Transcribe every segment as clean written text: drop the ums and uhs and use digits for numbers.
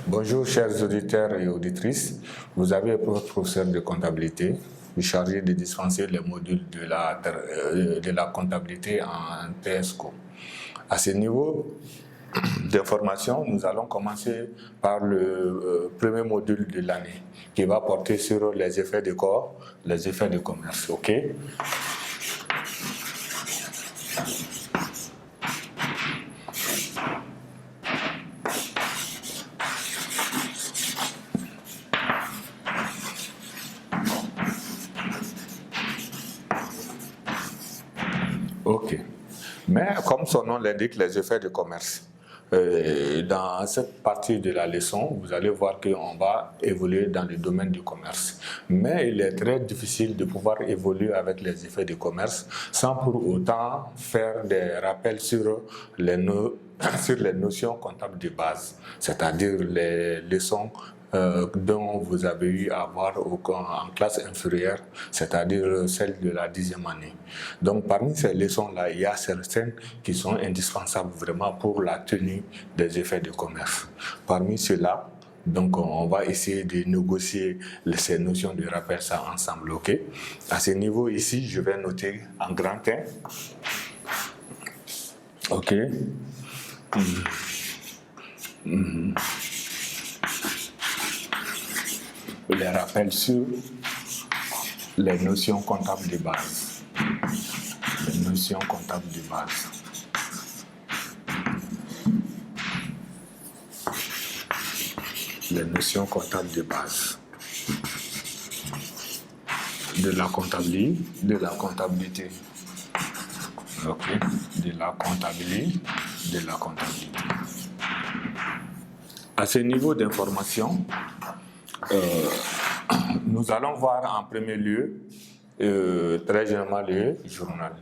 Bonjour chers auditeurs et auditrices, vous avez votre professeur de comptabilité chargé de dispenser les modules de la comptabilité en TESCO. À ce niveau d'information, nous allons commencer par le premier module de l'année qui va porter sur les effets de corps, les effets de commerce. Ok? Ok. Mais comme son nom l'indique, les effets de commerce. Dans cette partie de la leçon, vous allez voir qu'on va évoluer dans le domaine du commerce. Mais il est très difficile de pouvoir évoluer avec les effets de commerce sans pour autant faire des rappels sur les notions comptables de base, c'est-à-dire les leçons dont vous avez eu à voir en classe inférieure, c'est-à-dire celle de la 10e année. Donc parmi ces leçons-là, il y a certaines qui sont indispensables vraiment pour la tenue des effets de commerce. Parmi ceux-là, donc on va essayer de négocier ces notions de rappel ça ensemble, ok? À ce niveau ici, je vais noter en grand 1, ok? Les rappels sur les notions comptables de base. Les notions comptables de base. Les notions comptables de base. De la comptabilité. Ok. De la comptabilité. À ce niveau d'information, nous allons voir en premier lieu, très généralement, le journal.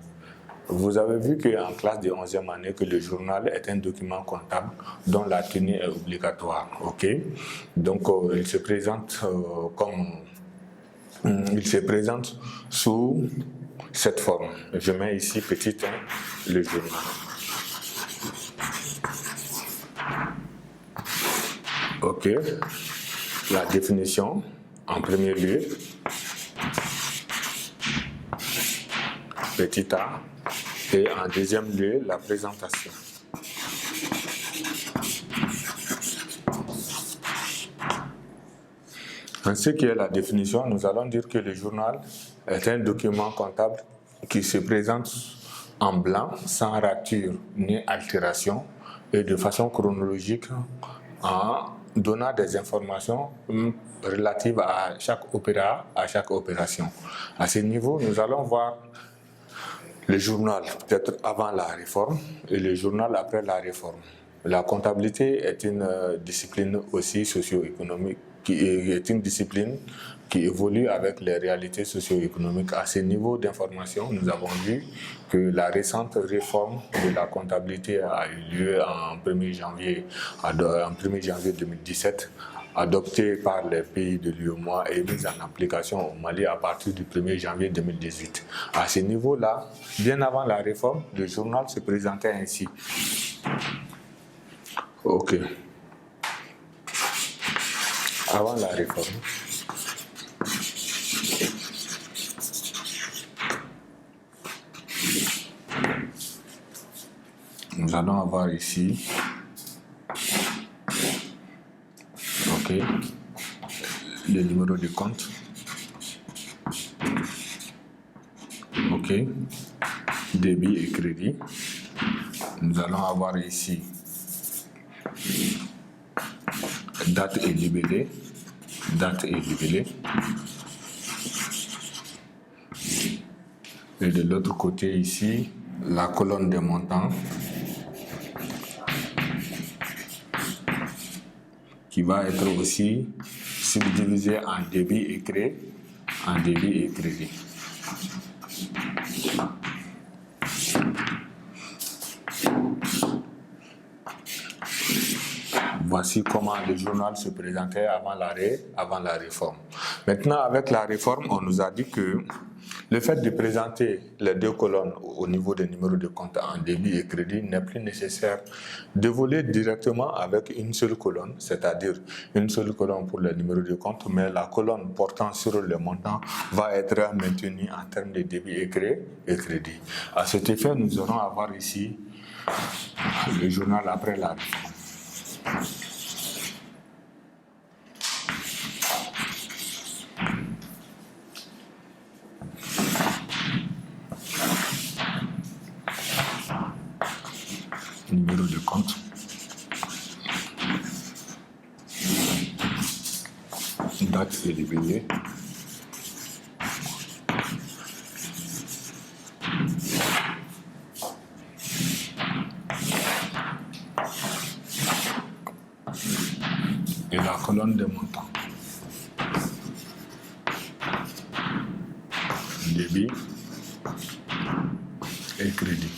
Vous avez vu qu'en classe de 11e année, que le journal est un document comptable dont la tenue est obligatoire. Ok? Donc, il se présente sous cette forme. Je mets ici petit 1, le journal. Ok? La définition, en premier lieu, petit a, et en deuxième lieu, la présentation. En ce qui est la définition, nous allons dire que le journal est un document comptable qui se présente en blanc, sans rature ni altération, et de façon chronologique en donnant des informations relatives à chaque opération. À ce niveau, nous allons voir le journal peut-être avant la réforme et le journal après la réforme. La comptabilité est une discipline aussi socio-économique, qui est une discipline qui évolue avec les réalités socio-économiques. À ce niveau d'information, nous avons vu que la récente réforme de la comptabilité a eu lieu en 1er janvier 2017, adoptée par les pays de l'UEMOA et mise en application au Mali à partir du 1er janvier 2018. À ce niveau-là, bien avant la réforme, le journal se présentait ainsi. Ok. Avant la réforme, nous allons avoir ici, ok, le numéro de compte, ok, débit et crédit. Nous allons avoir ici date et libellé, et de l'autre côté ici, la colonne des montants qui va être aussi subdivisée en débit et crédit. Voici comment le journal se présentait avant la réforme. Maintenant, avec la réforme, on nous a dit que le fait de présenter les deux colonnes au niveau des numéros de compte en débit et crédit n'est plus nécessaire. Dévoiler directement avec une seule colonne, c'est-à-dire une seule colonne pour les numéros de compte, mais la colonne portant sur le montant va être maintenue en termes de débit et crédit. À cet effet, nous allons avoir ici le journal après la réforme. Numéro de compte. Date et libellé. Et la colonne de montant. Débit et crédit.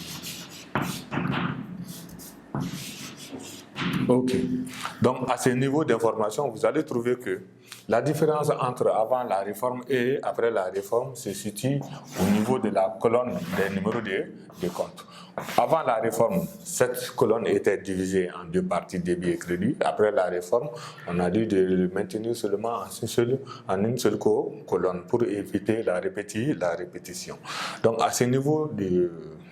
Ok. Donc, à ce niveau d'information, vous allez trouver que la différence entre avant la réforme et après la réforme se situe au niveau de la colonne des numéros de compte. Avant la réforme, cette colonne était divisée en deux parties, débit et crédit. Après la réforme, on a dû le maintenir seulement en une seule colonne pour éviter la répétition. Donc, à ce niveau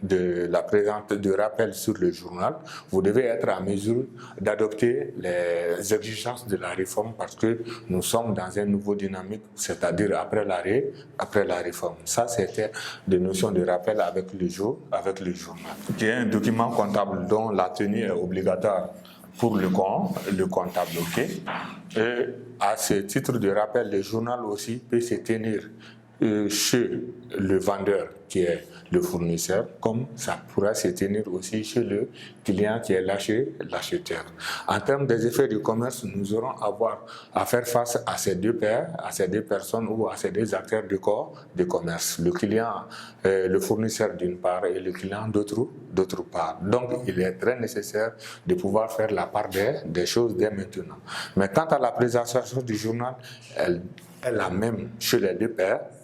de la présence de rappel sur le journal, vous devez être en mesure d'adopter les exigences de la réforme parce que nous sommes dans un nouveau dynamique, c'est-à-dire après la réforme. Ça, c'était des notions de rappel avec le journal, qui est un document comptable dont la tenue est obligatoire pour le comptable. Okay? Et à ce titre de rappel, le journal aussi peut se tenir chez le vendeur qui est le fournisseur, comme ça pourra se tenir aussi chez le client qui est l'acheteur. En termes des effets du commerce, nous aurons à faire face à ces deux personnes ou à ces deux acteurs de commerce. Le client, le fournisseur d'une part et le client d'autre part. Donc, il est très nécessaire de pouvoir faire la part des choses dès maintenant. Mais quant à la présentation du journal, elle est la même chez les deux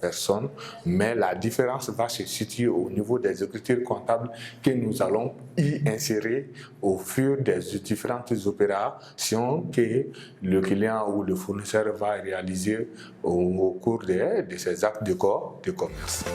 personnes, mais la différence va se situer au niveau des écritures comptables que nous allons y insérer au fur des différentes opérations que le client ou le fournisseur va réaliser au cours de ces actes de commerce.